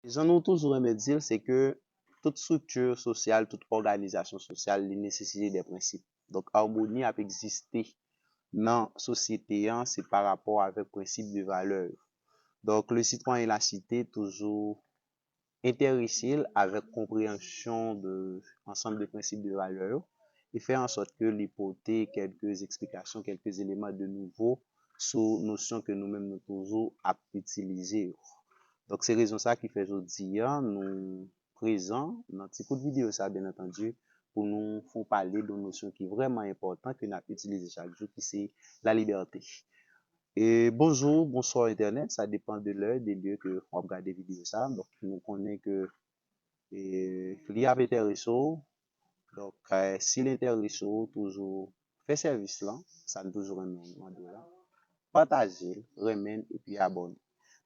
J'en ai toujours aimé dire, c'est que toute structure sociale, toute organisation sociale, il nécessite des principes. Donc, harmonie a existé dans la société, hein, c'est par rapport avec principe de valeur. Donc, le citoyen et la cité toujours intéressé avec compréhension de ensemble de principes de valeur et faire en sorte que l'hypothèse, quelques explications, quelques éléments de nouveau sur notions que nous-mêmes nous toujours à utiliser. Donc, c'est raison ça qui fait aujourd'hui, hein, nous présents dans petit coup de vidéo, ça, bien entendu, pour nous faire parler d'une notion qui est vraiment importante que nous utilisons chaque jour, qui c'est la liberté. Et bonjour, bonsoir Internet, ça dépend de l'heure, des lieux que on regarde des vidéos ça. Donc, nous connaissons que il y a intéressant. Donc, si l'intéressant toujours fait service là, ça nous toujours un moment là. Partager, remettre et puis abonner.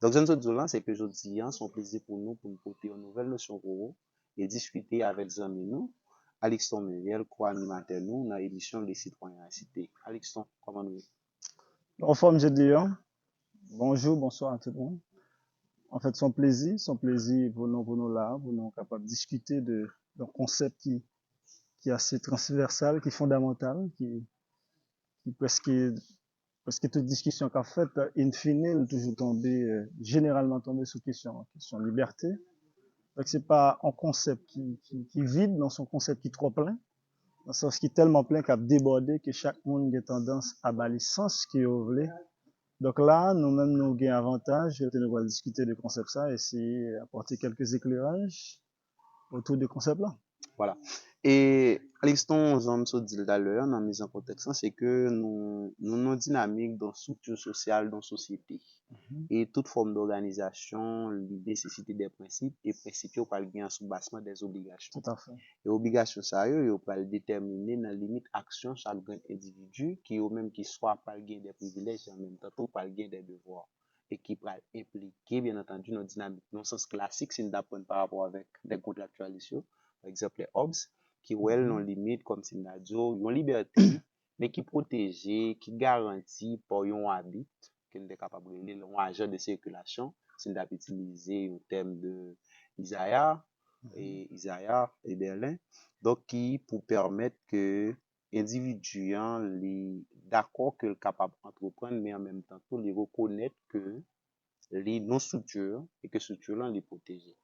Donc, je ne dis là, c'est que je dis, c'est un plaisir pour nous porter une nouvelle notion pour vous et discuter avec les amis nous. Alexandre Méniel, co-animateur nous, dans l'émission Les Citoyens à la Cité. Alexandre, comment nous? En forme, j'ai dit, hein. Bonjour, bonsoir à tout le monde. En fait, son plaisir pour nous là, pour nous capables de discuter d'un concept qui est assez transversal, qui est fondamental, qui presque toute discussion qu'a faite, in fine, elle toujours tombé, généralement tombé sous question liberté. Donc, c'est pas un concept qui vide, non, c'est un concept qui est trop plein. Dans le sens qui est tellement plein qu'à déborder que chaque monde a tendance à balayer sens qui est voulu. Donc là, nous-mêmes, nous avons un avantage, nous allons discuter de concept ça et essayer d'apporter quelques éclairages autour du concept là. Voilà. Et Alexandre, j'en me dit tout à l'heure, dans la mise en contexte, c'est que nous dynamique dans structure sociale, dans la société. Et toute forme d'organisation, l'idée nécessite des principes, et principes, il pas le sous bassement des obligations. Tout à fait. Et obligations, ça, il pas le déterminer dans la limite action chaque individu, qui au même qui soit pas le gain des privilèges, en même temps, pas le gain des devoirs. Et qui peut impliquer, bien entendu, nos dynamiques. Dans le sens classique, c'est une d'apprendre par rapport avec des contractualisations. Par exemple, les Hobbes, qui ont une limite, comme c'est une une liberté, mais qui protège, qui garantit pour un habit, qui est capable de lire un agent de circulation, c'est d'utiliser le terme de Isaiah et Berlin, donc qui pour permettre que l'individu d'accord que le capable d'entreprendre, mais en même temps, pour les reconnaître que les non structures et que structure là les protéger.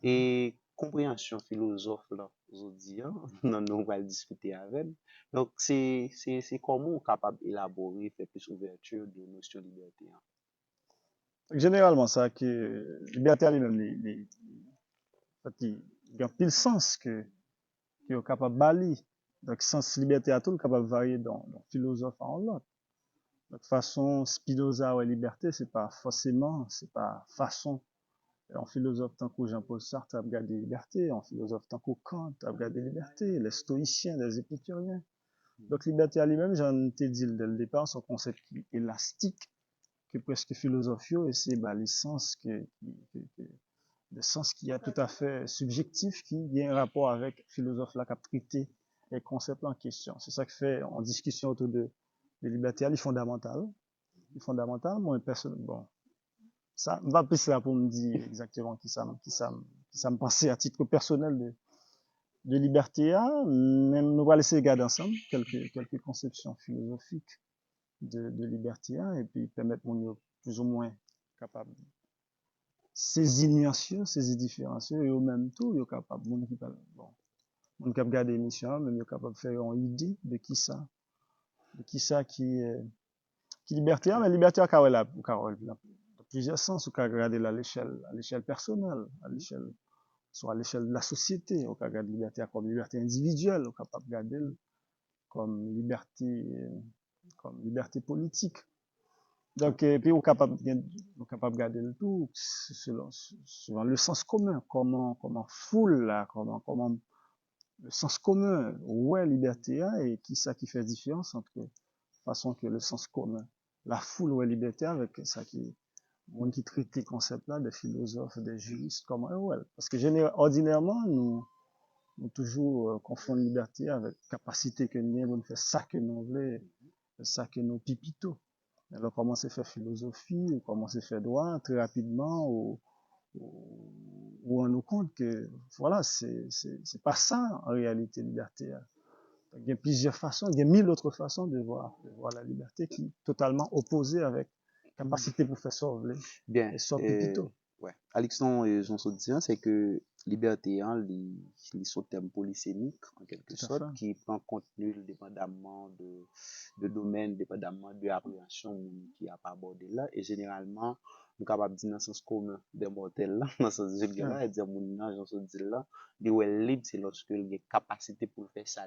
Et compréhension philosophe là, aujourd'hui, nous va discuter avec. Donc c'est comment on est capable d'élaborer, faire plus ouverture de notion de liberté. Généralement, ça que liberté elle-même, il y a pile sens que est capable de balayer. Donc, sens liberté à tout, capable de varier dans philosophe en l'autre. De toute façon, Spinoza ou liberté, c'est pas façon. En philosophe tant que Jean-Paul Sartre a regardé liberté, en philosophe tant que Kant a regardé liberté, les stoïciens, les épicuriens. Donc, liberté à lui-même, j'en ai dit dès le départ, son concept qui est élastique, que presque philosophio, et c'est les sens le sens qui est tout à fait subjectif, qui a un rapport avec philosophe là qui a traité les concepts en question. C'est ça qui fait en discussion autour de liberté, il est fondamental. Moi, personne, bon, ça, va plus là pour me dire exactement qui ça me pensait à titre personnel de liberté, même nous allons laisser regarder ensemble quelques conceptions philosophiques de liberté, et puis permettre mon plus ou moins capable saisir nuances, saisir différencier, et au même temps, il est capable, mon qui bon, mon qui regarde l'émission, même il est capable de faire une idée de qui ça qui liberté, mais liberté à Carole, plusieurs sens, ou qu'à regarder à l'échelle personnelle, à l'échelle soit à l'échelle de la société, on peut regarder liberté comme liberté individuelle, on peut regarder comme liberté politique. Donc, puis on est capable de garder le tout selon le sens commun, comment foule là, comment le sens commun, ouais, liberté hein, et qui ça qui fait différence entre façon que le sens commun, la foule ouais liberté avec ça qui monde qui traite les concepts là, des philosophes, des juristes, comment ouais, parce que ordinairement nous toujours confondons liberté avec capacité que nous avons de faire ça que nous voulons, ça que nous pipito. Alors, comment c'est faire philosophie, comment c'est faire droit, très rapidement, ou on nous compte que, voilà, c'est pas ça, en réalité, liberté. Il y a plusieurs façons, il y a mille autres façons de voir la liberté qui est totalement opposée avec capacité pour faire sauver Bien, et sortir plutôt. ouais. Alexandre, j'en suis disant, c'est que liberté, hein, les sont terme polysémique, en quelque Tout à sorte, fait. qui prend contenu dépendamment de domaine, dépendamment de l'appréhension qui a pas abordé là, et généralement, nous capables de dire dans le sens commun des mortels là, dans le sens de Ouais. là, et dire, mon nan, j'en suis dit là, de où est libre, c'est lorsque il y a capacité pour le faire ça.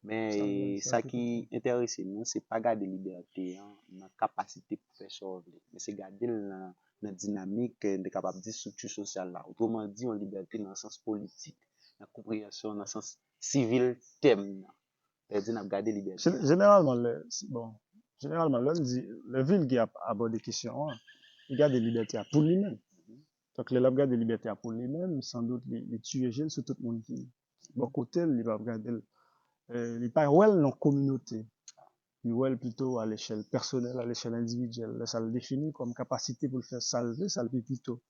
Mais ça qui intéresse nous, c'est pas garder liberté, hein, la capacité pour faire sauver, mais c'est garder la dynamique de capable de structure sociale là. Autrement dit, en liberté dans le sens politique, la compréhension dans le sens civil thème. C'est-à-dire, n'a garder liberté. Généralement, généralement, le ville qui aborde des questions, hein, il garde des libertés pour lui-même. Donc, le garde des libertés pour lui-même, sans doute, les tuer sur tout le monde qui, bon côté, il va regarder, il pas well dans la communauté. Il well plutôt à l'échelle personnelle, à l'échelle individuelle. Là, ça le définit comme capacité pour le faire salver, ça le fait plutôt.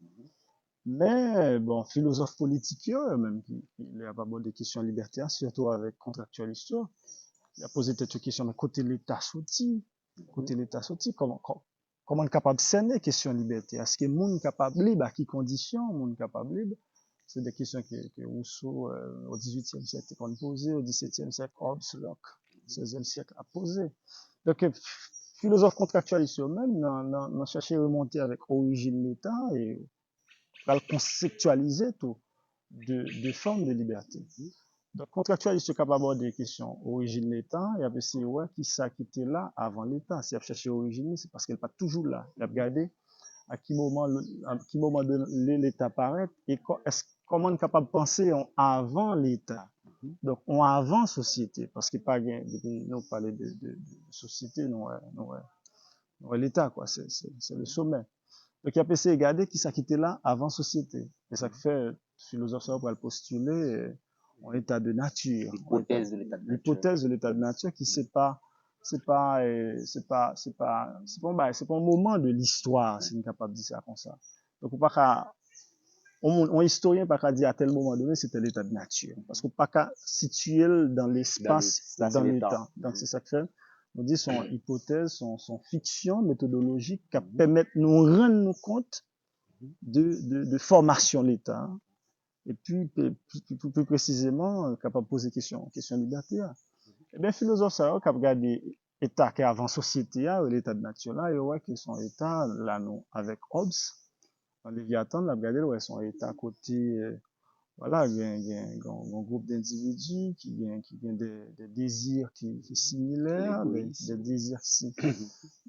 Mais, bon, philosophe politique, même, il a abordé des questions libertaires, surtout avec contractualiste, il a posé cette question de côté l'État sorti, comment est capable de cerner question de liberté? Est-ce que le monde capable libre, à qui conditions, le monde capable libre? C'est des questions que Rousseau, au XVIIIe siècle, a posé, au XVIIe siècle, Hobbes, Locke, au XVIe siècle, a posé. Donc, philosophe contractualiste même, n'ont cherché à remonter avec origine l'État et à le conceptualiser tout de formes de liberté. Donc, contractualiste est capable d'aborder des questions origine l'État, et après, c'est ouais, qui ça qui était là avant l'État. Si il a cherché origine, c'est parce qu'elle n'est pas toujours là. Il a regardé à quel moment l'État paraît et comment on est capable de penser en avant l'État. Donc, on avant société, parce qu'il pas nous parler de société, non, l'État, quoi, c'est le sommet. Donc, il a essayé de regarder qui ça qui était là avant société. Et ça fait, philosophe, pour le postuler, en état de nature. L'hypothèse de l'état de nature. L'hypothèse de l'état de nature qui c'est pas un moment de l'histoire, si on est capable de dire ça comme ça. Donc, on historien pas qu'à dire à tel moment donné c'était l'état de nature. Parce qu'on pas qu'à situer dans l'espace, dans le temps. Donc, c'est ça que fait. On dit son hypothèse, son fiction méthodologique qui permettent de nous rendre compte de formation de l'État. Et puis, plus précisément, capable de poser question de liberté. Eh bien, philosophe, ça, qui a regardé l'État qui est avant société, l'état de nature, là, et ouais, que son État, là, non, avec Hobbes, dans Léviathan, là, regardé, ouais, son État à côté, voilà, il y a un groupe d'individus qui ont des désirs qui similaires, des désirs qui,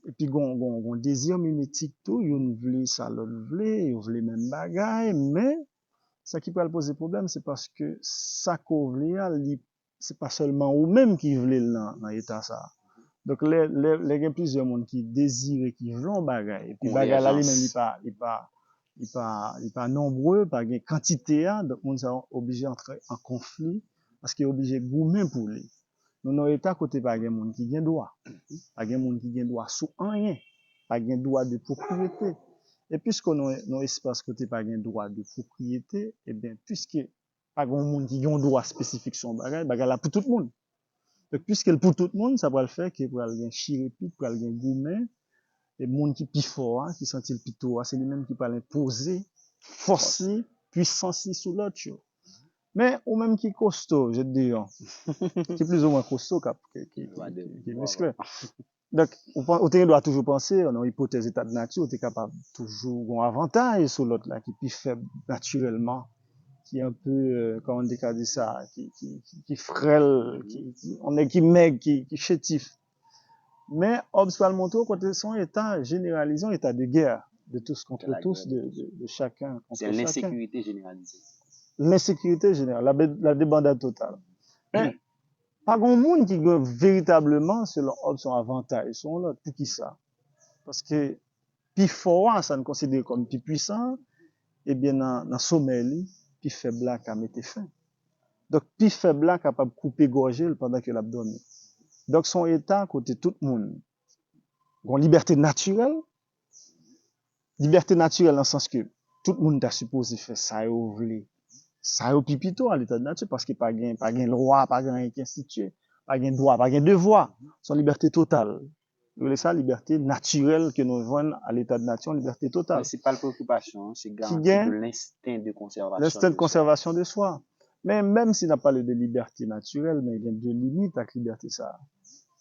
et puis, un désir mimétique tout, ils voulaient ça, l'autre voulait, ils voulaient même bagaille, mais, ça qui peut poser problème, c'est parce que ça qu'on voulait, c'est pas seulement ou même qui voulait dans l'état ça. Donc, il y a plusieurs monde qui désirent, qui veulent bagaille, et puis bagaille là, lui-même, il pas nombreux, pas de quantité, donc on est obligé d'entrer en conflit, parce qu'il est obligé de goumer pour lui. Nous, dans l'état, côté pas de monde qui gagne droit. Pas de monde qui gagne droit sous rien. Pas de droit de propriété. Et puisqu'on a un espace côté pas de droit de propriété, eh bien, puisque pas de monde qui a un droit spécifique sur bagage là pour tout le monde. Donc, puisqu'elle pour tout le monde, ça va le faire qu'il va y avoir un chirépit, pour aller un gourmet, les monde qui plus fort, qui sentit le pito, c'est lui-même qui peut imposer, forcer, puissance sur l'autre. Mais, ou même qui est costaud, je te dis, qui est plus ou moins costaud, qui est musclé. Donc, on doit toujours penser, on a une hypothèse état de nature, on est capable toujours un avantage sur l'autre là, qui est plus faible naturellement, qui est un peu, comment on dit ça, qui frêle, qui maigre, qui chétif. Mais Hobbes va le montrer côté son état généralisé, état de guerre, de tous contre tous, de chacun contre C'est chacun. l'insécurité généralisée. L'insécurité générale, la débandade totale. Mais, pas grand monde qui gagne véritablement, selon Hobbes, son avantage, son lot, pour qui ça? Parce que, plus fort, ça nous considère comme plus puissant, et bien, dans sommeil, plus faible là, qu'à mettre fin. Donc, plus faible là, capable de couper gorgé pendant que l'abdomen. Donc, son état, côté tout le monde, une liberté naturelle dans le sens que tout le monde a supposé faire ça et voulait. Ça est pipito à l'état de nature parce qu'il n'y a pas de loi, pas de rien qui est institué, pas de droit, pas de devoir. Son liberté totale. C'est ça, liberté naturelle que nous voyons à l'état de nature, liberté totale. Mais c'est pas la préoccupation, c'est garantie de l'instinct de conservation. L'instinct de conservation de soi. Mais même s'il n'a pas de liberté naturelle, mais il y a de limites à la liberté ça.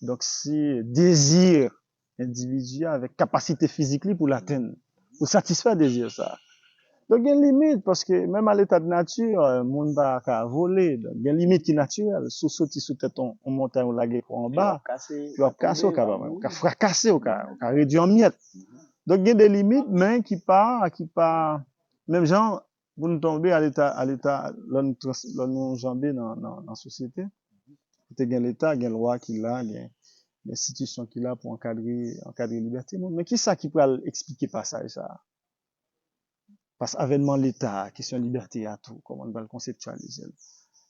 Donc, c'est désir individuel avec capacité physique pour l'atteindre, pour satisfaire désir ça. Donc, il y a une limite, parce que même à l'état de nature, le monde va voler. Donc, il y a une limite qui est naturelle. Sous sauter sous tête, on monte en laguer en bas, tu vas casser au cas, on va fracasser au cas, on va réduire en miettes. Donc, il y a des limites, mais qui part, même genre, vous nous tombez à l'état, là, nous jambés dans la société. Il y a l'État, il y a la loi qui l'a, il y a l'institution qui l'a pour encadrer la liberté. Mais qui ça qui peut expliquer passage ça? Parce qu'avènement l'État, question de liberté à tout, comment on va le conceptualiser.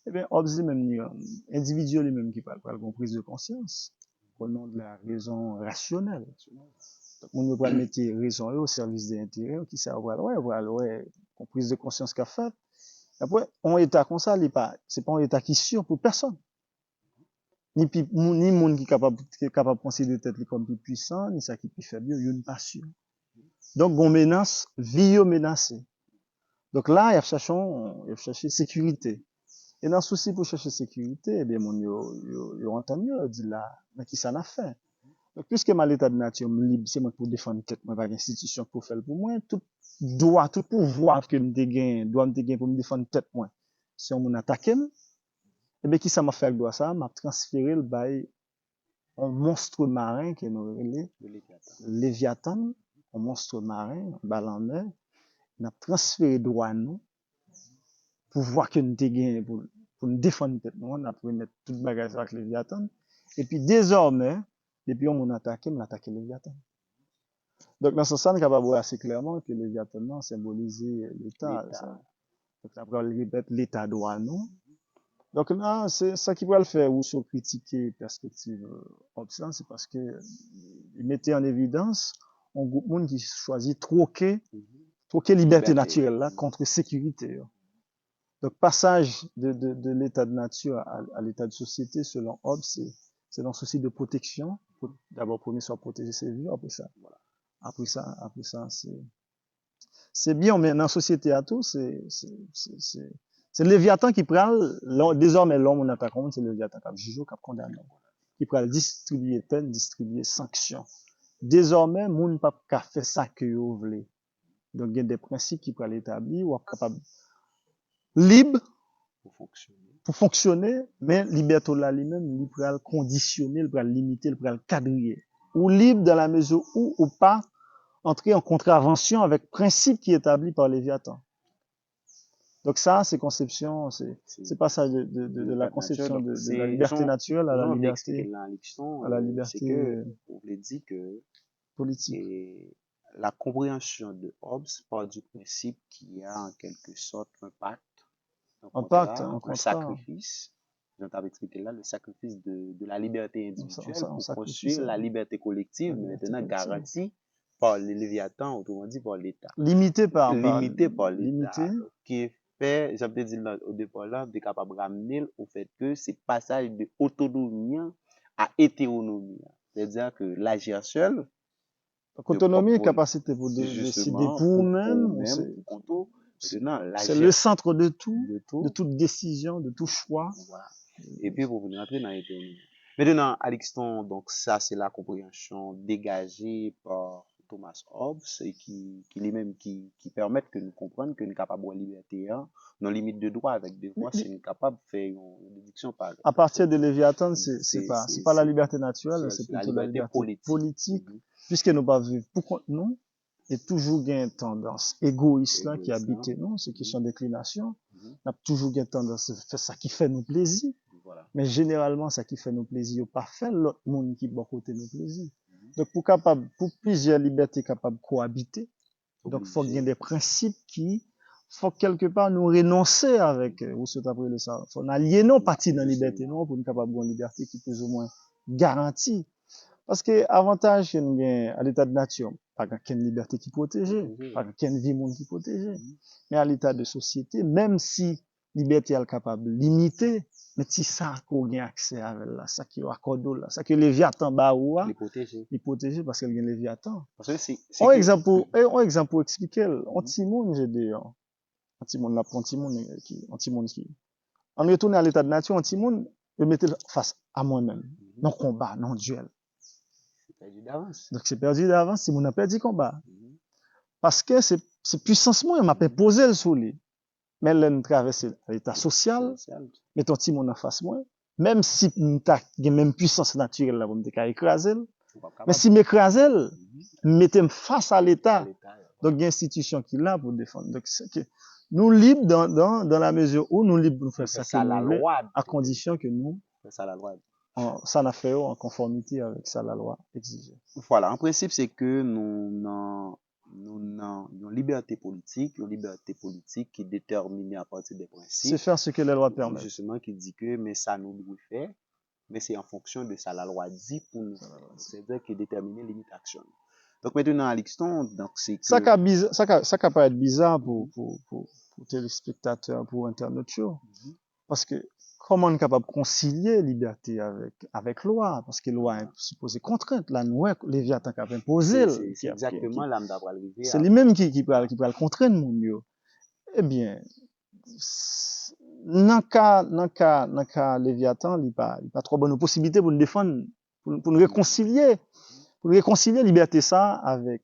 Eh bien, Hobbes même, individu lui-même qui parle de prise de conscience, au nom de la raison rationnelle. Donc, on ne peut pas mettre raison au service des intérêts, qui ça, ouais, prise de conscience qu'a fait. Après, un État comme ça, c'est pas un État qui est sûr pour personne. Ni monde qui est capable de considérer tête comme plus puissant, ni ça qui est plus faible, il n'est pas sûr. Donc, on menace, vie menacée. Donc là, il cherche sécurité. Et dans le souci pour chercher sécurité, eh bien, yo entend mieux, dit là, mais qui ça n'a fait? Donc, puisque ma l'état de nature me libre, c'est moi pour défendre tête, moi, pas d'institution pour faire pour moi, tout droit, tout pouvoir que me dégaine, doit me dégaine pour me défendre tête, moi. Si on m'attaque, eh bien, qui ça m'a fait le droit ça? M'a transféré le bail, un monstre marin qui est nommé Léviathan, un monstre marin, un bal en mer, n'a transféré droit nous, pouvoir que nous dégaine pour nous défendre tête nous, on a pu mettre tout le bagage avec Léviathan. Et puis, désormais, depuis on m'a attaqué Léviathan. Donc, dans ce sens, on est capable de voir assez clairement que Léviathan symbolisait l'État. Donc, après, on répète l'État droit nous. Donc là, c'est ça qui va le faire ou sur critiquer perspective Hobbesienne, c'est parce que il mettait en évidence un groupe de monde qui choisit troquer liberté naturelle là contre sécurité. Donc passage de l'état de nature à l'état de société selon Hobbes, c'est dans le souci de protection. D'abord premier soit protéger ses vies, après ça c'est bien, mais dans la société à tout, c'est Léviathan qui prend, désormais l'homme on attaque, c'est Léviathan qui juge, qui condamne, qui prend distribuer peine, distribuer sanction. Désormais, moun pas qu'à faire ça que vous voulez. Donc il y a des principes qui prennent établir, ou capable libre pour fonctionner, mais liberté là lui-même, il peut conditionner, il peut limiter, il peut cadrer. Ou libre dans la mesure où ou pas entrer en contravention avec principe qui est établi par Léviathan. Donc ça, c'est conception, c'est pas ça de la conception de la liberté naturelle à la liberté c'est que on voulait dire que politique. Et la compréhension de Hobbes part du principe qu'il y a en quelque sorte un pacte, un sacrifice. Je t'avais expliqué là, le sacrifice de la liberté individuelle pour construire la liberté collective, maintenant garantie par les Léviathans, autrement dit par l'État. Limité par l'État. Qui fait, j'avais dit au départ là, de capable de ramener au fait que c'est passage de autonomie à hétéronomie. C'est-à-dire que l'agir seul, autonomie et capacité pour décider pour nous-mêmes, c'est le centre de tout, de toute décision, de tout choix. Voilà. Et puis pour vous rentrer dans l'autonomie. Maintenant, Alixton, donc ça c'est la compréhension dégagée par Thomas Hobbes et qui lui-même qui permettent que nous comprenions que nous sommes capables de liberté, hein, nos limites de droit avec des droits, c'est nous capables de faire une déduction par À partir de Léviathan, c'est pas la liberté c'est naturelle, c'est la plutôt la liberté liberté politique, Mhm. puisque nous pas vivre pour contre nous, et toujours une tendance égoïste là qui Égoïste, hein. habite nous, ce qui sont déclinations, Mhm. n'a toujours une tendance à faire ça qui fait nous plaisir, Voilà. mais généralement ça qui fait nous plaisir, pas faire l'autre monde qui bon côté nous plaisir. Mhm. Donc pour plusieurs libertés capables de cohabiter, donc faut qu'il y ait des principes qui faut quelque part nous renoncer avec ou ce après ça faut aliéner partie dans la liberté non pour nous capable de liberté qui plus ou moins garantie parce que avantage que nous gagne à l'état de nature pas qu'une liberté qui protégée pas qu'une vie monde qui protégée mais à l'état de société même si liberté est capable limiter mais si ça qu'on gagne accès avec là ça qui accorde là ça que Léviathan ba ou il protégé parce qu'elle gagne Léviathan parce que c'est un exemple pour expliquer on timoun j'ai dit un timoun là pour un timoun qui en retourne à l'état de nature un timoun je mettais face à moi-même non combat non duel perdu d'avance. donc c'est perdu d'avance si mon a perdu combat parce que c'est puissance moi m'a posé le sous lui mais là traverser l'état social mais ton timoun en face moi même si m'ta même puissance naturelle là pour me écraser mais si m'écraser mettez face à l'état donc il y a une institution qui est là pour défendre donc c'est que nous libres dans la mesure où nous libres pour faire ça que nous voulons à condition que nous ça la loi ça n'a fait en conformité avec ça la loi exige. Voilà, en principe c'est que nous avons une liberté politique qui est déterminée à partir des principes. C'est faire ce que les lois permettent. Justement qui dit que mais ça nous doit faire mais c'est en fonction de ça la loi dit pour nous. C'est-à-dire qui détermine limite action. Donc maintenant Alixton, donc c'est que ça peut paraître bizarre pour téléspectateurs, pour internautes, parce que comment on est capable de concilier liberté avec loi, parce que loi est supposée contrainte, la loi Léviathan qui a imposé, c'est exactement l'âme d'avoir arrivé. C'est lui-même qui peut le contraindre mon Dieu. Eh bien, dans le cas Léviathan, il pas trop bonne possibilité pour nous défendre, pour nous réconcilier liberté ça avec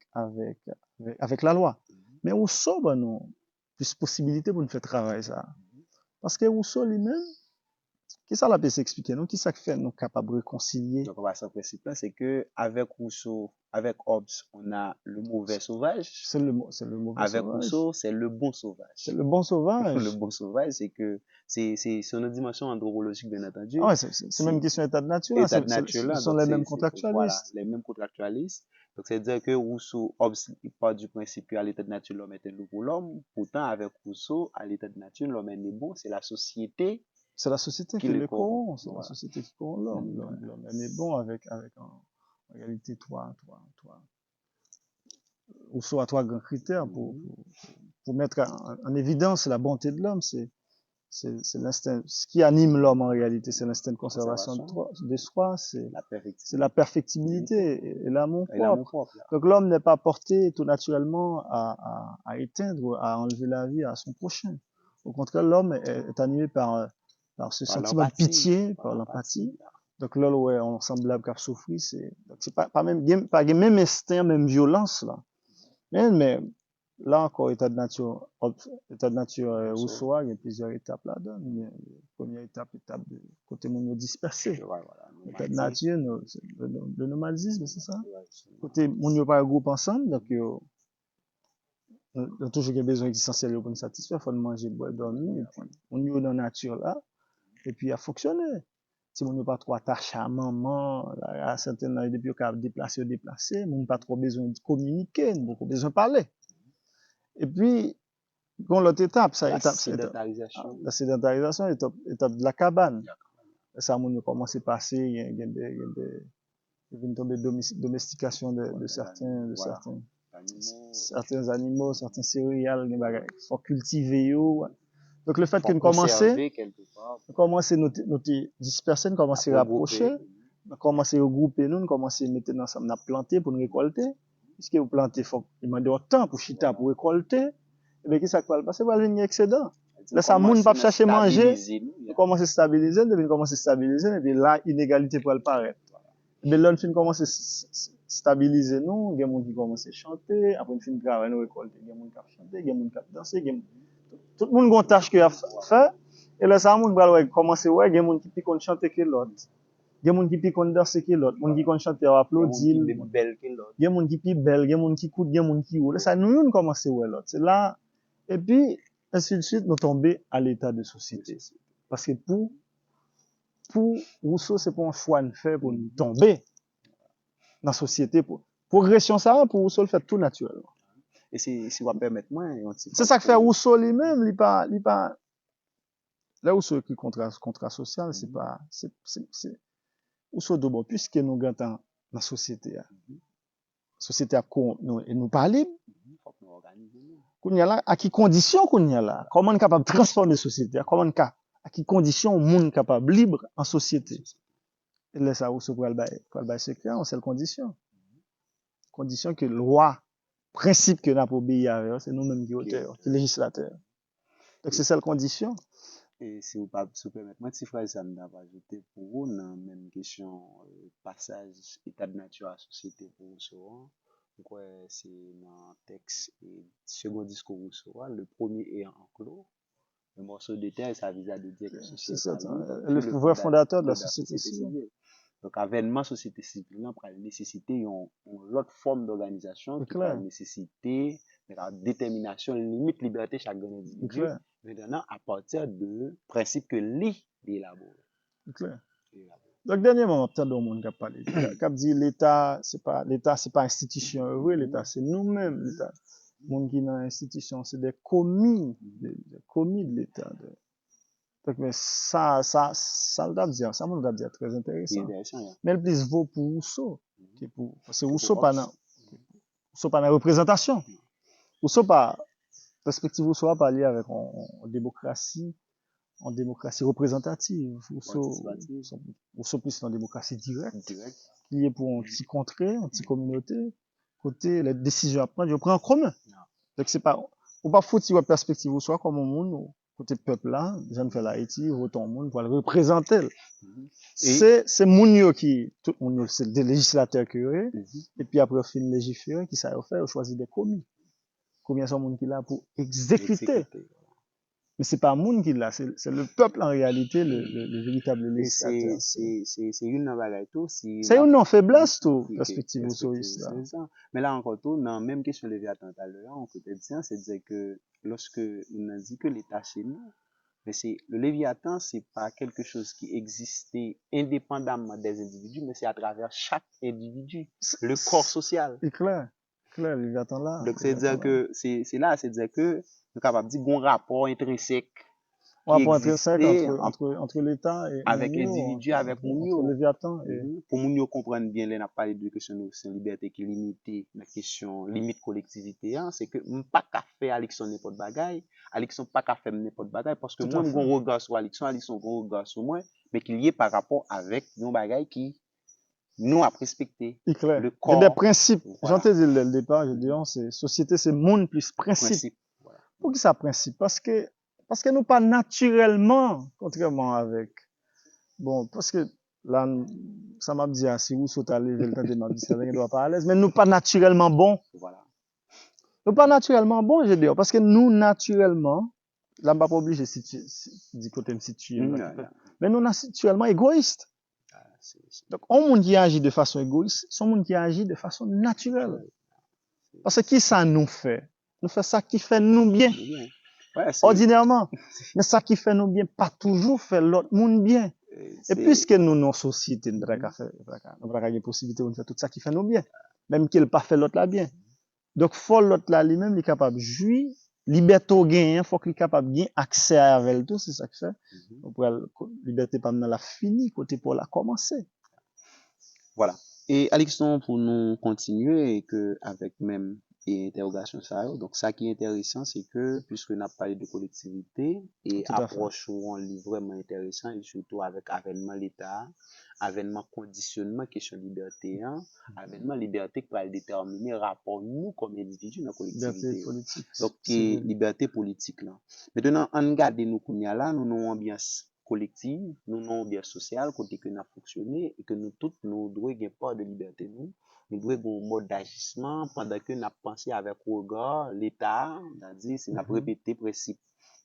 la loi. Mais Rousseau, ben non, plus possibilité pour nous faire travailler ça. Parce que Rousseau lui-même, qui ça l'a pu s'expliquer, non? Qui ça fait nous capables de réconcilier? Donc, on va s'en principe là, c'est que avec Rousseau, avec Hobbes, on a le mauvais sauvage. C'est le mauvais avec sauvage. Rousseau, c'est le bon sauvage. C'est le bon sauvage. Le bon sauvage, c'est que c'est une dimension anthropologique, bien entendu. Ah ouais, c'est même question d'état de nature. État de nature là. Ce sont les mêmes contractualistes. Voilà, les mêmes contractualistes. Donc, c'est-à-dire que Rousseau, Hobbes, il part du principe qu'à l'état de nature, l'homme est un loup pour l'homme. Pourtant, avec Rousseau, à l'état de nature, l'homme est bon, c'est la société. C'est la société qui le corrompt. C'est la société qui corrompt l'homme. L'homme est bon avec en réalité Rousseau a trois grands critères pour mettre en évidence la bonté de l'homme. C'est l'instinct, ce qui anime l'homme en réalité, c'est l'instinct de conservation de soi, c'est la perfectibilité et l'amour propre. Donc l'homme n'est pas porté tout naturellement à éteindre, à enlever la vie à son prochain. Au contraire, l'homme est animé par ce sentiment de pitié, par l'empathie. Donc là, ouais, on semblable qu'à souffrir, c'est pas même instinct, même violence là. Mais là encore, état de nature Rousseau, il y a plusieurs étapes là-dedans. Première étape de côté mon dispersé. État de nature, le nomadisme, c'est ça? Côté mon pas groupe ensemble, donc il y a toujours des besoins existentiels pour nous satisfaire, il faut manger, boire, dormir, et puis on y est dans la nature là, et puis à fonctionner. Si on n'a pas trop attaché à maman, à certaines depuis qu'on a déplacé, on n'a pas trop besoin de communiquer, on n'a pas besoin de parler. Et puis, quand l'autre étape, la sédentarisation, étape de la cabane. Ça, on a commencé à passer, il y a une domestication de certains animaux, certains céréales, il faut cultiver. Donc le fait que nous commençons notre disperser, nous commençons à rapprocher, nous commençons à regrouper, nous commençons à mettre ensemble, nous planter pour nous récolter. Puisque vous plantez, il faut demander autant pour chita pour récolter. Et bien, qu'est-ce qui va passer? Va venir excédent. Là, ça moun pas chercher manger, nous commençons à stabiliser, nous commençons à stabiliser, et bien là, inégalité pour le paraître. Mais là, nous commençons à stabiliser nous, il y a des gens qui commencent à chanter, après une fin de travail, nous récolter, il y a des gens qui chanter, il y a des gens qui danser, tout le monde a une tâche qu'il a fait, et là, ça, on va commencer, ouais, il y a des gens qui peuvent chanter que l'autre. Il y a des gens qui peuvent danser que l'autre, il y a des gens qui chanter à applaudir, il y a des gens qui peuvent belle, il y a des gens qui coûtent, il y a des gens qui roulent. Ça, nous, on commence ouais l'autre. C'est là, et puis, ainsi de suite, nous tomber à l'état de société. Parce que pour Rousseau, c'est pas un choix de faire pour nous tomber dans la société. Progression, ça, pour Rousseau, le fait tout naturellement. Et si on va permettre moi, c'est ça que fait Rousseau lui-même, il pas, là Rousseau qui contrat social, c'est pas, c'est, Rousseau de bon, puisque nous gâtons la société, société a nous pas libre. Qu'on y a là, à qui condition qu'on y a là? Comment on est capable de transformer la société? Comment on à qui condition le monde capable libre en société? Et là, ça, Rousseau pour le bail secret, en seule condition. Condition que loi, principe que nous avons obéi à, c'est nous-mêmes qui auteurs, qui législateurs. Donc, c'est celle condition. Et si vous permettez, moi, si frère, ça m'a ajouté pour vous, dans la même question, passage, état de nature à la société pour vous, donc, c'est dans le texte et second discours Rousseau, le premier est enclos. Le morceau de terre, ça vise à dire que la société est le vrai fondateur de la société civile. Donc, avènement société civile, on a nécessité une autre forme d'organisation qui va nécessiter la détermination, limite liberté chaque individu. Maintenant, à partir de principe que lui élabore. Donc, dernièrement, peut-être dans le monde qui a parlé, qui a dit l'État, c'est pas institution heureux, l'État, c'est nous-mêmes, l'État. Le monde qui est dans l'institution, c'est des commis de l'État. Donc, mais ça doit dire, ça doit dire très intéressant. Mais le plus vaut pour Rousseau. Parce que Rousseau pas dans représentation. Rousseau pas, perspective Rousseau a parlé avec en démocratie représentative. Rousseau plus dans la démocratie directe. Qui est pour un petit contrée, une petite communauté. Côté, les décisions à prendre, je prends en commun. Donc, c'est pas, ou pas foutre une perspective Rousseau comme un monde, côté peuple là, j'aime faire l'Haïti, voter monde pour le représenter. C'est moun qui, tout moun c'est des législateurs qui est, et puis après, on finit légiférer, qui ça fait, on choisit des commis. Combien sont moun qui là pour exécuter. Mais c'est pas moun qui là, c'est le peuple en réalité, le véritable législateur. C'est une bagaille tout. C'est une non faiblesse tout, perspective rousseauiste là. Mais là encore tout, dans la même question de Léviathan tout à l'heure, on peut dire, c'est dire que lorsque on a dit que l'État chez nous, mais c'est le Léviathan, c'est pas quelque chose qui existait indépendamment des individus, mais c'est à travers chaque individu, le corps social. C'est clair, le Léviathan là. Donc c'est dire que c'est dire que nous sommes capables de dire un rapport intrinsèque. Un rapport intrinsèque entre l'État et avec l'individu, avec entre Léviathan pour nous comprendre bien, là, on a parlé de question de liberté qui est limitée, la question limite collectivité, c'est que on pas qu'à faire Alexon n'importe bagaille, Alexon pas qu'à faire n'importe bagaille, parce que moi, mon regard sur Alexon mon regard sur moi, mais qu'il y ait par rapport avec nos bagailles qui nous a respecté. Le corps. Il y a des principes. Voilà. J'entends dire dès le départ, je dis, c'est société, c'est monde plus principe. Voilà. Pour qui ça principe? Parce que nous pas naturellement, contrairement avec, bon, parce que là, ça m'a dit, si vous sautez à lever le temps de ma vie, ça ne doit pas à l'aise, mais nous pas naturellement bon. Voilà. Nous pas naturellement bon, je dis, parce que nous, naturellement, là, on pas obligé du côté me situer, mais nous, naturellement égoïstes. Donc, un monde qui agit de façon égoïste, c'est un monde qui agit de façon naturelle. Parce que qui ça nous fait? Nous fait ça qui fait nous bien. Ouais, ordinairement. Mais ça qui fait nous bien, pas toujours fait l'autre monde bien. Et puisque nous, nos sociétés, nous n'avons pas de possibilité de faire tout ça qui fait nous bien. Même qu'il n'a pas fait l'autre là bien. Donc, faut l'autre là lui-même, il est capable de jouir. Liberté au gain, faut qu'il est capable de gagner accès à avec tout, c'est ça que fait. Donc, liberté pas dans la fini, côté pour la commencer. Voilà. Et Alexandre, pour nous continuer, et que avec même et interrogation ça, donc ça qui est intéressant, c'est que puisque nous avons parlé de collectivité et approche où on est vraiment intéressant, et surtout avec avènement l'État, avènement conditionnement question liberté, avènement liberté qui va déterminer rapport nous comme individus dans la collectivité. Donc liberté politique là. Maintenant on regarde nous là, nous avons ambiance collective, nous non bien social, côté que nous a fonctionné, et que nous tous, nous devons avoir part de liberté, nous devons avoir un mode d'agissement pendant que nous pensé avec regard, l'État, c'est-à-dire, c'est nous répété principe.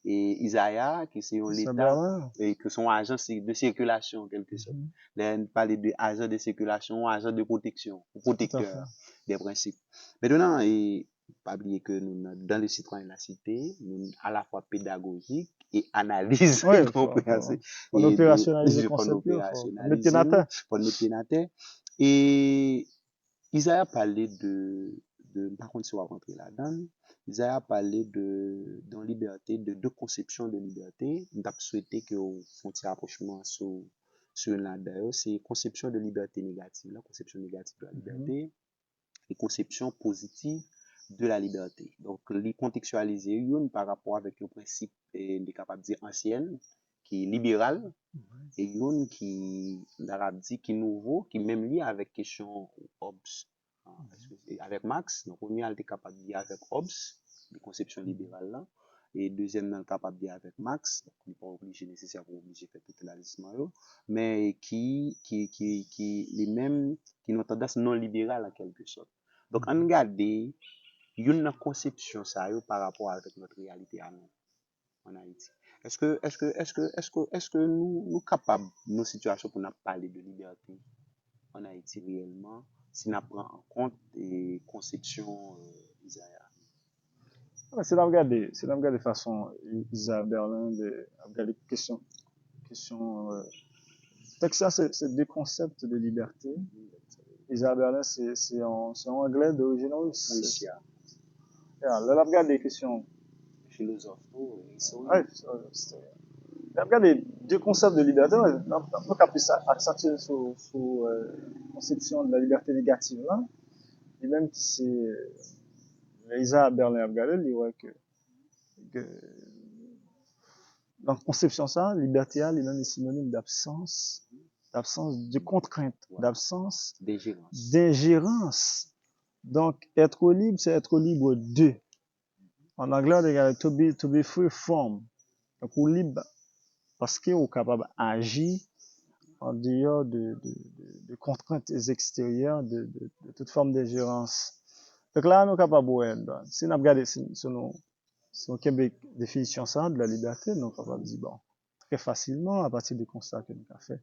Et Isaiah, qui c'est l'État, et que son agent de circulation, en quelque sorte. Là, on parle de agent de circulation, agent de protection, protecteur des principes. Maintenant, et pas oublier que nous, dans le citoyen de la cité, nous, à la fois pédagogique et analyse, compréhensible. Pour opérationnaliser le concept, pour mettre terre. Et Isaiah parlait par contre, si on va rentrer là-dedans, Isaiah parlait dans liberté, de deux conceptions de liberté. Nous avons souhaité que vous fassiez un rapprochement sur là d'ailleurs, c'est conception de liberté négative, la conception négative de la liberté, et conception positive de la liberté. Donc, les contextualiser une par rapport avec le principe, les capables de dire ancienne, qui est libéral, et une qui, l'arabe dit, qui est nouveau, qui même lié avec question Hobbes, avec Marx. Donc, on est capable de dire avec Hobbes, les conceptions libérales là, et deuxième, on est capable de dire avec Marx, donc on n'est pas obligé nécessairement obligé de faire toute la liste, mais qui les mêmes, qui ont tendance non libérale en quelque sorte. Donc, on regarde une conception ça par rapport avec notre réalité à nous en Haïti. Est-ce que nous capables nos situations pour nous parler de liberté en Haïti réellement si nous prenons en compte les conceptions Isaiah? C'est de regarder de façon Isaiah Berlin de regarder question ça c'est deux concepts de liberté. Isaiah Berlin c'est en anglais d'origine russe. Là on regarde des questions philosophes. Regardez, deux concepts de liberté, on a pu accentuer sur la conception de la liberté négative là. Et même si c'est Isaiah Berlin a regardé, il voit que dans la conception ça, liberté est un synonyme d'absence de contrainte, d'absence d'ingérence. Donc, être libre, c'est être libre de. En anglais, on regarde to be free from. Donc, ou libre parce qu'on est capable d'agir en dehors de contraintes extérieures, de toute forme d'ingérence. Donc là, nous sommes capables de si nous regardons sur nos Québec définition ça de la liberté, nous sommes capables de dire bon, très facilement à partir des constats que nous avons fait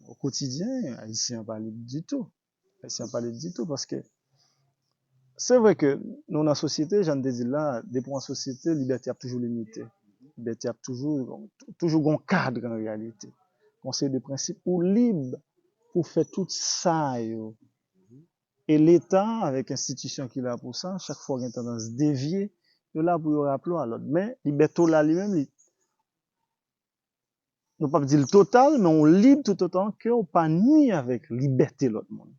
au quotidien, Haïtien pas libre du tout. Haïtien pas libre du tout parce que c'est vrai que nous dans la société, j'en ai dit là, des points en société, liberté a toujours limité. Liberté a toujours un cadre en réalité. Conseil de principe ou libre pour faire tout ça. Et l'État, avec l'institution qu'il a pour ça, chaque fois qu'il y a une tendance déviée, il est là pour y rappeler à l'autre. Mais liberté là lui-même, nous pas dire le total, mais on libre tout autant qu'on pas nuit avec liberté l'autre monde.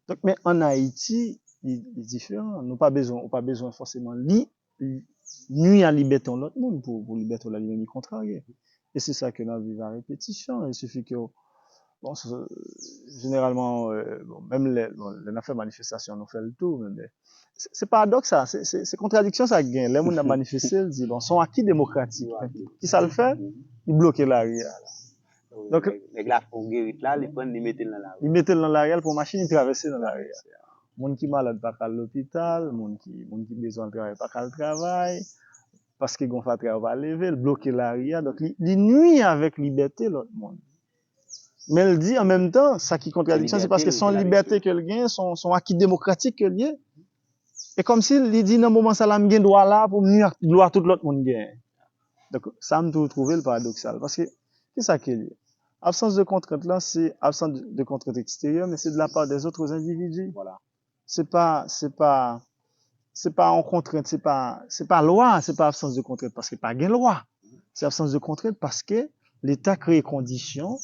Donc, mais en Haïti, il est différent. Nous pas besoin forcément nuit à liberté l'autre monde pour liberté la lui-même contrarier. Et c'est ça que nous vivons à répétition. Il suffit que bon, généralement, même les affaires manifestations, nous fait le tour. Mais c'est paradoxe ça, c'est contradiction ça gagne. Les gens qui manifesté, ils disent bon, sont acquis démocratiques. Qui ça le fait? Ils bloquent l'arrière. Donc, les gars font guérir là, ils prennent, ils mettent dans l'arrière. Ils mettent dans l'arrière pour machine traverser dans l'arrière. Moun qui malade pas à l'hôpital, moun qui besoin de travail pas à le travail, parce qu'ils gonfle travail va lever, bloquer l'arrière. Donc, ils nuit avec liberté l'autre monde. Mais elle dit en même temps, ça qui contradiction, c'est parce que son liberté qu'elle gagne, son acquis démocratique qu'elle gagne. Et comme s'il dit dans un moment ça, il gagne droit là pour nuire droit tout l'autre monde gagne. Donc, ça me trouve le paradoxal. Parce que, qu'est-ce ça qu'il y a? Absence de contrainte là, c'est absence de contrainte extérieure, mais c'est de la part des autres individus. Voilà. C'est pas en contrainte, c'est pas loi, c'est pas absence de contrainte parce que pas gain loi. C'est absence de contrainte parce que l'État crée conditions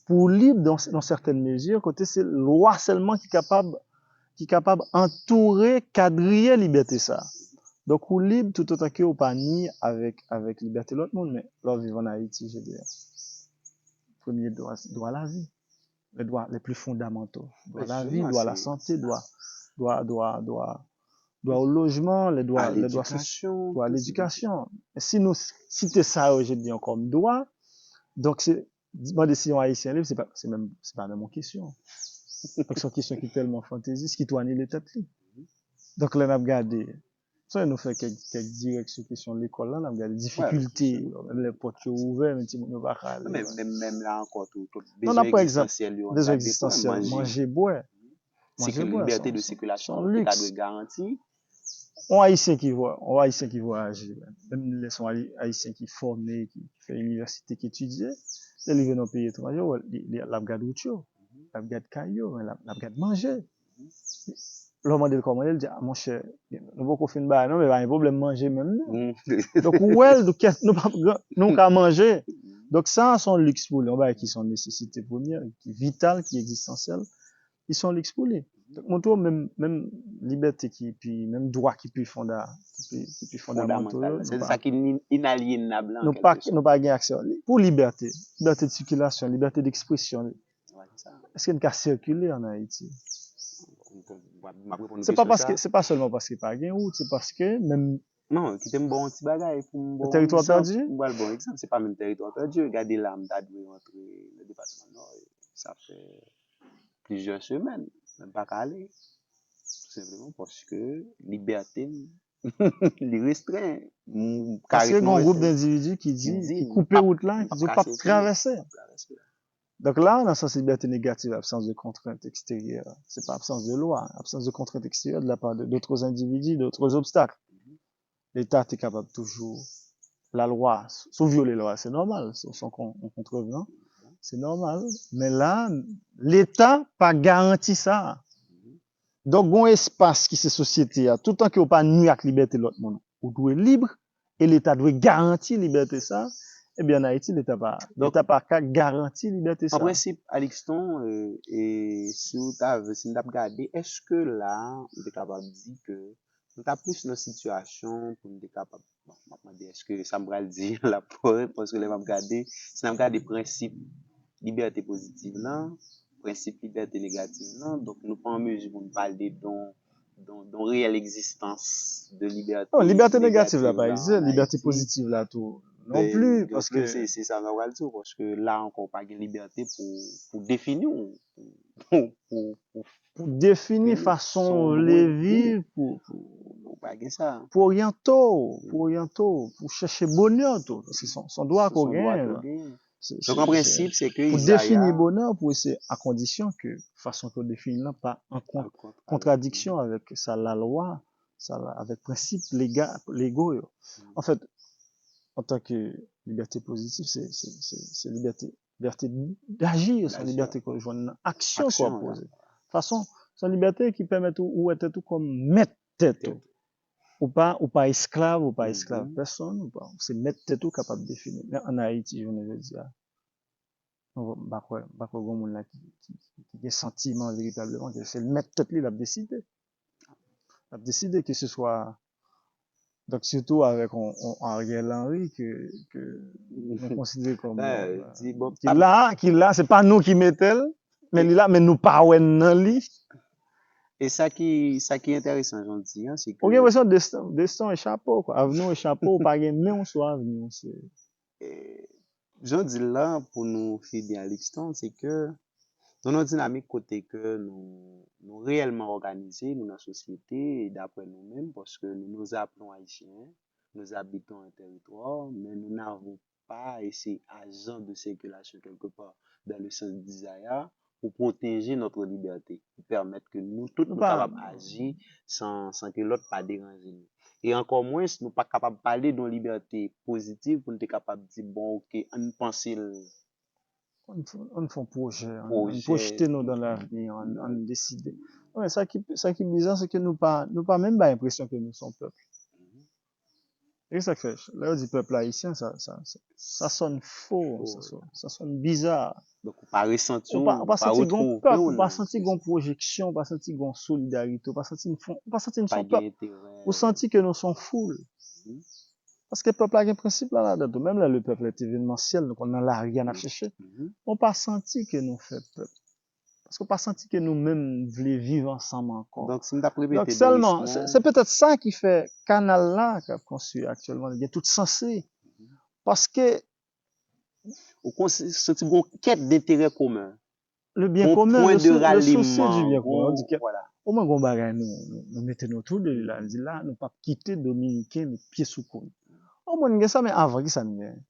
pour libre dans certaines mesures, côté c'est loi seulement qui est capable entourer, quadriller liberté ça. Donc, ou libre tout autant que ou pas ni avec liberté l'autre monde, mais leur vivre en Haïti, je veux dire. Premier droit à la vie. Les droits les plus fondamentaux. Droit à la vie, droit à la santé, droit au logement, les droits sociaux, droit à l'éducation. Si nous citons ça, je dis comme droit, Donc, c'est, ma décision haïtien libre, c'est pas même en question. Donc, c'est une question qui est tellement fantaisiste, qui doit les têtes li. Donc, là, on a regardé, ça, nous fait quelques directs sur question de l'école, là, on a regardé les difficultés, même les portes ouvertes, mais on va pas aller. Même là encore, tout Non, on besoin a par exemple, existentiel, on besoin regarde des fois, existentiels, manger, boire. c'est que Manger, boire, liberté de son circulation, luxe. l'État doit garantir. On haïtien qui voyage, même les sont haïtiens qui formés, qui fait l'université, qui étudient, les livres dans le pays étranger, la regarde autre chose, la regarde caillou, la regarde manger. L'homme de comment il dit, ah, mon cher, nous beaucoup fin bah, non, mais pas un problème manger même, non. Donc, ouais, nous, qu'à manger. Donc, ça, sont luxe pour les, qui sont nécessités premières, qui vitales, qui existentielles, ils sont luxe pour les. Donc, mon tour, même liberté puis même droit qui peut fondamental. C'est ça qui est inaliénable. Nous pas gagner accès. Pour liberté de circulation, liberté d'expression. Est-ce qu'il y a qu'à circuler en Haïti? C'est pas seulement parce qu'il n'y a pas de route, c'est parce que même. Non, qui t'aime bon petit bagage pour le territoire perdu? Bon exemple, c'est pas même territoire perdu. Regardez là, m'ta dû rentrer le département nord, ça fait plusieurs semaines, même pas qu'à aller. Tout simplement parce que liberté, les restreint. Parce qu'il y a un groupe d'individus qui dit couper route là, qui dit pas traverser. Donc là, on a sens liberté négative, absence de contrainte extérieure. C'est pas absence de loi, absence de contrainte extérieure de la part d'autres individus, d'autres obstacles. L'État est capable toujours, la loi, sous violer la loi, c'est normal, sans contrevenant, c'est normal. Mais là, l'État pas garanti ça. Donc, bon espace qui c'est société, tout le temps qu'il n'y a pas nuit avec liberté de l'autre monde, ou doit libre, et l'État doit garantir liberté ça, eh bien, en Haïti, l'État pas qu'à garantir liberté ça. En principe, Alixton, et si vous avez regardé, est-ce que là, on est capable de dire que nous avons plus une situation pour nous être capable, bon, est-ce que ça me va le dire là, parce que là, on va regarder, si on regarde les principes liberté positive là, principe liberté négative là, donc nous pas en mesure pour nous parler dans réelle existence de liberté. Non, liberté négative là, pas existé, liberté positive là, tout. Non plus, parce que. C'est ça, on va le dire, parce que là, encore pas de liberté pour définir, pour définir façon les vivre, pour orienter, pour chercher bonheur, tout. C'est son droit qu'on gagne. Donc, en principe, c'est que. Pour définir bonheur, pour essayer, à condition que, façon qu'on définit là, pas en contradiction avec ça, la loi, ça, avec principe légaux. En fait, en tant que liberté positive, c'est liberté d'agir, c'est liberté qu'on joue une action qu'on pose. De toute façon, c'est une liberté qui permet ou être tout comme mettre tête, ou pas esclave, personne, ou pas. C'est mettre tête tout capable de définir. Mais en Haïti, je ne veux dire, pas quoi monde là qui a sentiment véritablement, que c'est le mettre tête lui, il a décidé. Il a décidé que ce soit. Donc, surtout avec Ariel Henry, que nous considérons comme. Qui là, c'est pas nous qui mettons, mais là, mais nous pas dans lui. Et ça qui est intéressant, j'en dis, c'est que. On a l'impression destin et chapeau, quoi. Avenir et chapeau, pas gagner, mais on soit avenir, j'en dis là, pour nous fider à l'extérieur, c'est que, dans notre dynamique côté que nous réellement organisés, nous, la société, et d'après nous-mêmes, parce que nous nous appelons haïtiens, nous habitons un territoire, mais nous n'avons pas ces agents de circulation quelque part dans le sens d'Isaiah pour protéger notre liberté, pour permettre que nous tous nous capables d'agir sans que l'autre pas déranger nous. Et encore moins, nous pas capables de parler d'une liberté positive pour nous être capables de dire, bon, ok, on pense on fait un projet, on projette nous dans l'avenir, on décide. Ouais, ça qui est bizarre, c'est que nous pas même pas l'impression que nous sommes peuple. Et ça fait, là, on dit peuple haïtien, ça sonne faux, ça sonne bizarre. Donc, on pas ressenti, on pas sentir gon peuple, on pas sentir gon projection, on pas sentir gon solidarité, on pas sentir nous sommes peuple. On sentit que nous sommes foule. Parce que le peuple a un principe là-dedans. Même là, le peuple est événementiel, donc on n'a rien à chercher. On pas senti que nous faisons peuple. Parce qu'on pas senti que nous-mêmes voulons vivre ensemble encore. Donc, seulement, c'est peut-être ça qui fait canal là qu'on construit actuellement. Il est tout censé. Parce que Ou senti une quête d'intérêt commun. Le bien Un commun, point de le souci du ralliement. bien commun. On dit que, Voilà. au moins, nous mettons nos tout de là, on dit là, nous pas quitter Dominicain, mais pieds sous cône. Au moins, nous ça, mais avant, qui ça nous gagne?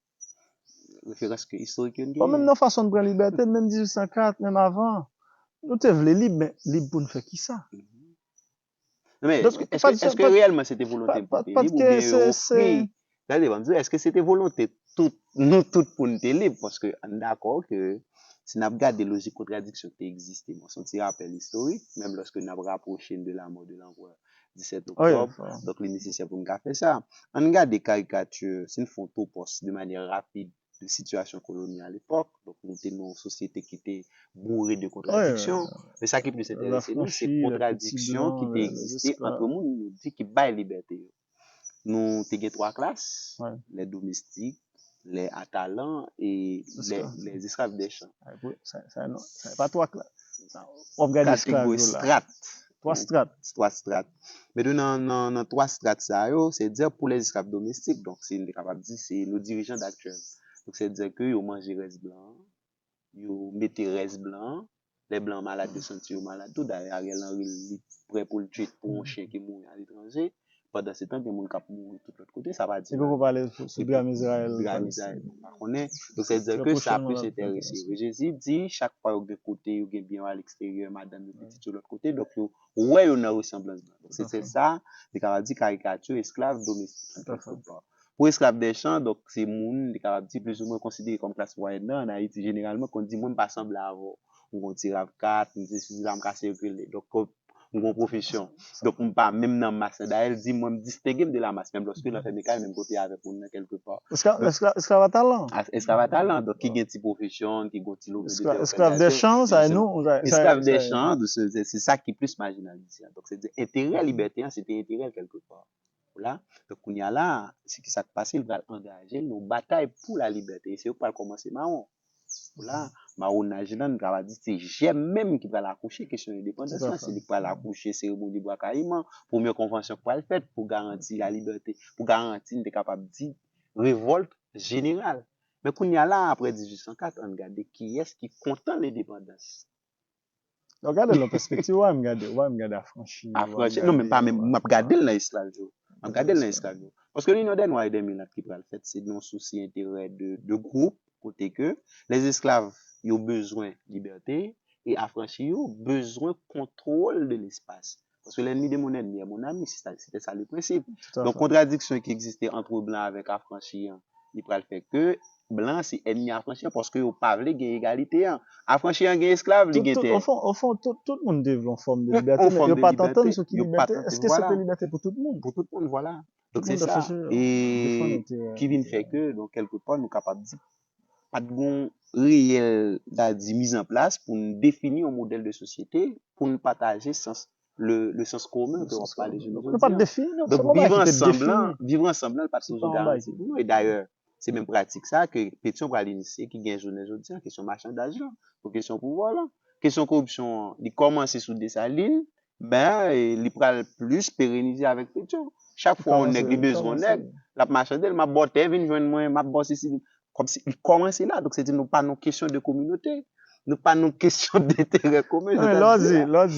Référence que historique une Bon, même gagne. nos façons de prendre liberté, même 1804, même avant, nous te voulons libre, mais libre pour nous faire qui ça? Mais Donc, est-ce que réellement c'était volonté pour te pas de libre ou que bien offrir? Ça dépend. Est-ce que c'était volonté nous toutes pour nous libre? Parce que on est d'accord que si nous regardons des logiques contradictions qui existent, bon, son petit rappel historique, même lorsque nous avons rapproché de la mort de l'empereur 17 octobre, donc il est nécessaire pour nous faire ça. On regarde des caricatures, c'est une photo poste de manière rapide de situation coloniale à l'époque, donc nous étions une société qui était bourrée de contradictions. Mais ça qui est plus intéressant, nous, c'est contradictions qui existaient entre nous, nous dit qui baillent liberté. Nous avons trois classes, les domestiques, les atalants et les esclaves des champs. C'est pas trois classes. On regarde catégorie strates. Trois strates. Trois strates. Mais dans trois strates, ça, c'est dire pour les esclaves domestiques, donc c'est capable de dire, c'est nos dirigeants d'actuel. Donc c'est dire que ils mangent reste blanc, ils mettent reste blanc, les blancs malades de santé malades, tout d'ailleurs, Ariel Henry prêt pour le tuer pour un chien qui mourit à l'étranger. Pendant ce temps, il y a des gens qui mourent de l'autre côté, ça va dire. Et vous parlez sur drame Israël. Donc, c'est dire que ça peut s'intéresser. Jésus dit, chaque fois, il y a côté, il y a bien à l'extérieur, madame, le petit de l'autre côté. Donc, ouais, on a ressemblance. Donc, c'est ça, c'est qu'on dit caricature, esclave domestique. Pour esclave des champs, donc, c'est moun, qui plus ou moins considéré comme classe moyenne en Haïti, généralement, qu'on dit, moi, pas semble avoir, on tire 4, on dit, si l'âme cassée, donc, une profession. Donc, on pas même dans la masse. D'ailleurs, dit, moi, me distinguer de la masse, même lorsque l'on fait mes cas, même côté avec on quelque part. Esclave à talent. Esclave à talent. Donc, qui a une petite profession, qui a une petite esclave des champs, ça, nous. Esclave des champs, c'est ça qui est plus marginalisé. Donc, c'est intérêt liberté, c'était intérêt quelque part. Voilà. Donc, on y a là, ce qui s'est passé, il va engager nos batailles pour la liberté. C'est où pas commencer marron. Voilà. Maronnage là, nous avons dit, c'est j'aime même qui va l'accoucher, question d'indépendance, c'est qui va l'accoucher, cérémonie de bois carrément, première convention pour le faire, pour garantir la liberté, pour garantir, nous capable de dire, révolte générale. Mais qu'on y a là, après 1804, on regarde qui est-ce qui content l'indépendance. Regardez la perspective, on regarde affranchi. Non, mais pas même, on regarde l'esclavage. On regarde l'esclavage. Parce que l'Union des Noirs et des Mulâtres qui va le faire, c'est non souci intérêt de groupe, côté que les esclaves, ils ont besoin de liberté et affranchis, ils ont besoin de contrôle de l'espace. Parce que l'ennemi de mon ennemi est mon ami, c'était ça le principe. Donc, contradiction qui existait entre blancs avec affranchis, il va le faire que blanc c'est ennemi affranchi parce que vous parlez de égalité. Affranchi un esclave, au fond, tout le monde développe une forme de liberté, mais il n'y a pas d'entendre ce qui est liberté. Est-ce que c'est une liberté pour tout le monde? Pour tout le monde, voilà. Donc, c'est ça. Et qui vient faire que, donc, quelque part, nous sommes capables de dire, pas de bon réel mise en place pour nous définir un modèle de société, pour nous partager le sens commun que on parle les jeunes. Pas de définir. Donc, vivre ensemble, pas toujours garanti. Et d'ailleurs, c'est même pratique ça que Pétion va l'initier qui gagne journée aujourd'hui, question marchandage là, pour question pouvoir là, question corruption, il commence sous Dessalines, ben, il pourra plus pérenniser avec Pétion. Chaque fois on a besoin nèg, la marchandise, ma botte vient joindre moi, ma bosse ici, comme si il commence là, donc c'est nous pas nos questions de communauté. Nous pas nos questions d'intérêt commun. Non, mais là,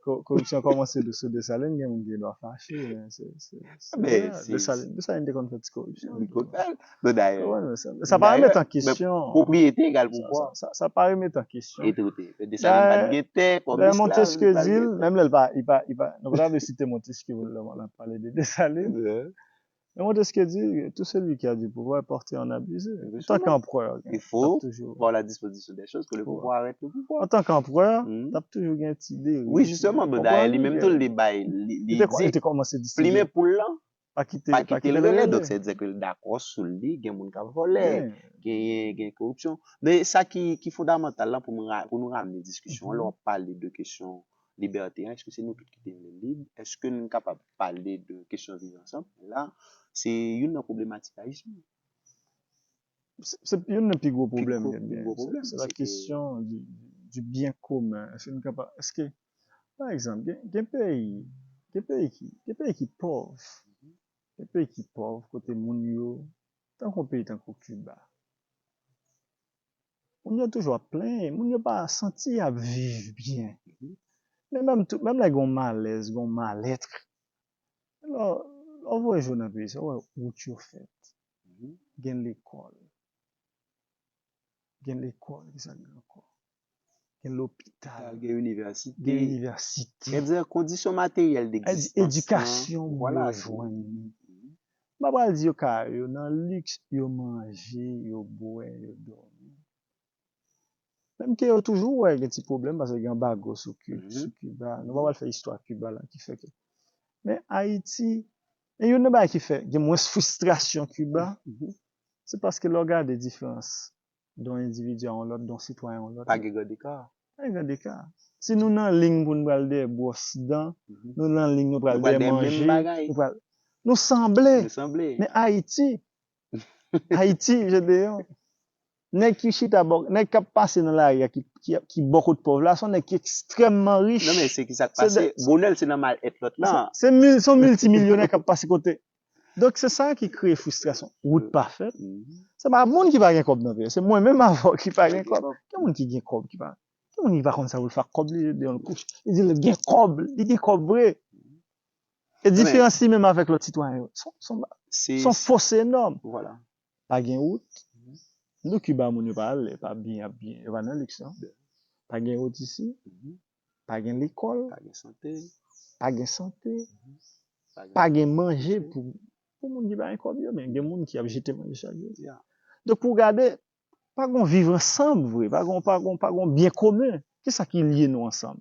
corruption commence de ce Dessalines, il y a un qui doit fâcher. Dessalines, dès qu'on fait de corruption. Ça paraît mettre en question. Propriété égale pouvoir. Ça paraît mettre en question. Et tout. Dessalines pas de Montesquieu dit, même là, il va, nous avons cité Montesquieu, on a parlé de Dessalines. Mais Montesquieu dit, tout celui qui a du pouvoir est porté en abusé. En tant qu'empereur, il faut voir la disposition des choses que le pouvoir arrête le pouvoir. En tant qu'empereur, tu as toujours une idée. Oui, justement, d'ailleurs, lui-même tout le débat, il était commencé à distribuer. Plimer pour l'an. Pas quitter le relais. Donc, c'est dire que d'accord, sous le lit, il y a des gens qui volent, il y a corruption. Mais ça qui est fondamental là pour nous ramener des discussions, on leur parle de questions liberté. Est-ce que c'est nous tous qui sommes libres? Est-ce que nous sommes capables de parler de questions vivre ensemble? Là, c'est une problématique haïtienne. C'est une des plus gros problèmes. C'est la question du bien commun. Est-ce que, par exemple, il y a un pays qui est pauvre, un pays qui est pauvre, côté Mounio, tant qu'on pays tant qu'on Cuba. on y a toujours plein, on y a pas senti à vivre bien. Mais même les gens malaise, gon mal-être. Alors, on voit les gens dans le pays, ouais, où tu fait, gen l'école, qui ça gen encore, gen l'hôpital, Gen gen université, université, c'est-à-dire conditions matérielles d'existence. éducation, Voilà. besoin. Ba pral di yo ka yo nan luxe, yo manje, yo boire, yo dormi. Même que yo toujours ouais gen ti problème parce que gen bago sou Cuba. Nou pa faire histoire Cuba là qui fait que. Mais Haïti, et yon ne ba qui fait gen moins frustration Cuba, c'est parce que l'on regarde des différences d'un individu en l'autre, d'un citoyen en l'autre. Pas gen d'écart. Pas grand écart. Si nous nan ligne pour nous pral de boire Occident, nous nan ligne nous pral de manger, nous sembler. Mais Haïti, je dis, nèg qui chita bok, nèg qui passe dans la rue qui beaucoup de pauvres là, sont nèg qui extrêmement riches. Non mais c'est qui ça passe, bonheur c'est normal être l'autre là. C'est sont multimillionnaires qui passent côté. Donc c'est ça qui crée frustration. Route parfaite. C'est pas monde qui va rien comme dans pays, c'est moi même avant qui pas rien comme. Quel monde qui gagne comme qui va. Quel monde qui va comme ça vous faire comme dans le couche. Il dit le gain comme, il gagne comme vrai. Et différence même avec l'autre citoyen sont fausses énormes. Voilà. Pas gain route. Nous Cuba moun yo pas bien, yo va dans luxe. Pas gain route ici. Pas gain l'école, pas gain santé, pas gain manger pour moun qui va encore bien, mais gen moun qui a jeté manger chaque jour. Donc pour regarder pas gon vivre ensemble vrai, pas gon bien commun. Qu'est-ce ça qui lie nous ensemble?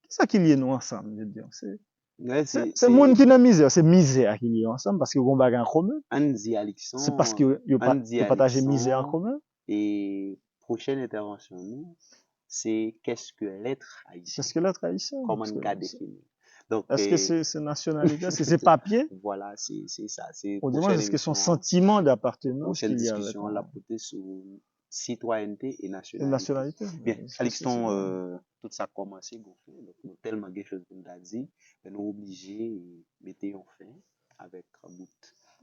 Qu'est-ce ça qui lie nous ensemble, je veux dire, c'est moun qui dans misère, c'est misère qui lie ensemble parce que gon bagay en commun. C'est parce que yo partager misère en commun. Et prochaine intervention nous, c'est qu'est-ce que l'être haïtien? Qu'est-ce que l'être haïtien? Comment on l'a défini? Donc, est-ce que c'est nationalité? Est-ce que c'est papier? Voilà, c'est ça. On demande est-ce que son sentiment d'appartenance qu'il y a discussion, la portée sur citoyenneté et nationalité. Bien, Alixton, tout ça a commencé, donc, tellement de choses qu'on a dit, nous obligés de mettre en fin avec bout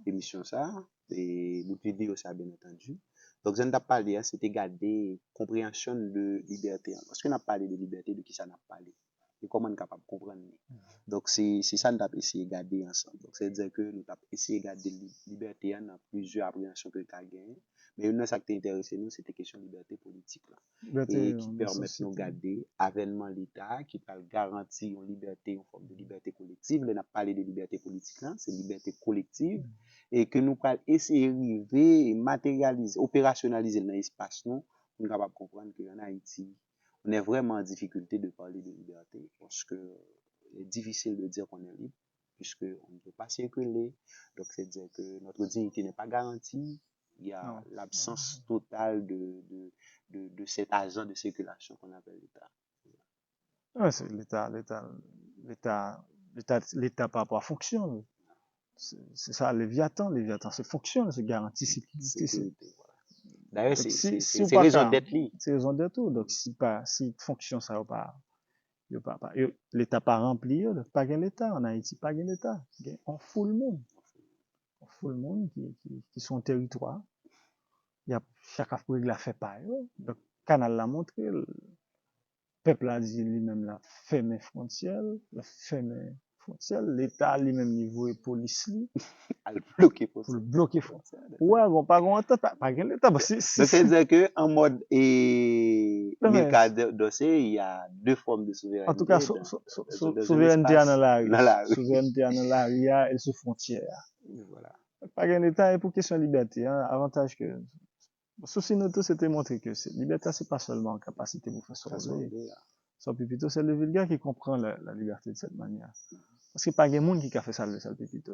d'émission ça, et bout vidéo ça, bien entendu. Donc, je n'ai pas parlé, c'était garder compréhension de liberté. Parce qu'on a parlé de liberté, de qui ça n'a pas parlé. Et comment on est capable de comprendre. Donc, c'est ça qu'on a essayé de garder ensemble. Donc, c'est-à-dire que nous avons essayé de garder la liberté dans plusieurs appréhensions que nous avons gagnées. Mais une chose qui intéressé nous, c'était la question de liberté politique. Là. Et qui permet de nous garder avènement l'État, qui peut garantir une liberté, une forme de liberté collective. Là, on a parlé de liberté politique, c'est liberté collective. Et que nous pouvons essayer d'arriver, matérialiser, opérationnaliser dans l'espace, nous, pour nous capable de comprendre qu'en Haïti, on est vraiment en difficulté de parler de liberté parce que c'est difficile de dire qu'on est libre puisque on ne peut pas circuler. Donc, c'est-à-dire que notre dignité n'est pas garantie. Il y a l'absence totale de cet agent de circulation qu'on appelle l'État. Ouais, c'est l'État par rapport à fonction. C'est ça, Léviathan, c'est fonction, c'est garantie sécurité. D'ailleurs, c'est raison d'être lié. C'est raison d'être. Donc, si fonction ça pas, l'État pas rempli, pas gain l'État. En Haïti, pas gain l'État. On fout le monde. On fout le monde qui sont territoire. Il y a chaque Afrique la fait pas. Donc, Canal l'a montré. Le peuple a dit lui-même la ferme frontière, l'État lui-même niveau et police li. Pour le bloquer frontière. Ouais, bon, pas grand temps, pas gain l'État. C'est-à-dire que en mode Milka dossier, il y a deux formes de souveraineté. En tout cas, souveraineté dans la rue. Souveraineté dans la rue et sous frontière. Voilà. Pas gain l'État et pour question de liberté, avantage que souci nous tous c'était montrer que liberté c'est pas seulement capacité pour faire sortir. Son pipito c'est le vulgaire qui comprend la liberté de cette manière. Parce que pas de monde qui a fait ça le pipito.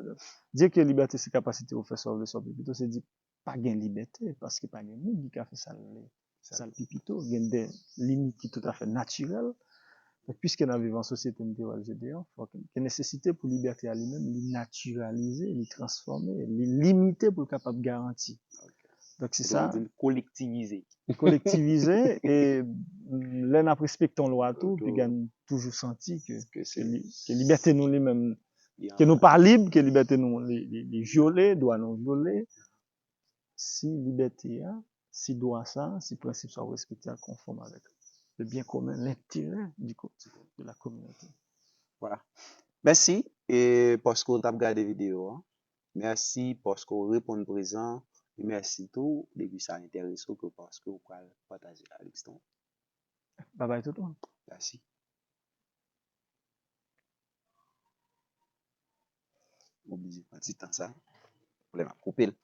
Dire que liberté c'est capacité pour faire sortir son pipito, c'est dire pas de liberté parce que pas de monde qui a fait ça le pipito, il y a des limites qui sont tout à fait naturelles. Donc, puisque nous vivons en société, il faut que nécessité pour liberté à lui-même, les naturaliser, les transformer, les limiter pour être capable de garantir. Donc, c'est ça. Collectiviser. Collectiviser et là, nous respectons loi tout, puis nous toujours senti que liberté nous lui-même, que nous pas libres, que liberté nous les violer, doit nous violer. Si liberté, si droit ça, si principe soit respecté à conforme avec le bien commun, l'intérêt de la communauté. Voilà. Merci et parce qu'on t'a regardé vidéo. Hein. Merci parce qu'on répond présent. Et merci tout depuis ça intéressant que parce que vous pouvez partager à l'extérieur. Bye bye tout le monde. Merci. Obligé de partir dans ça. Pour les couper.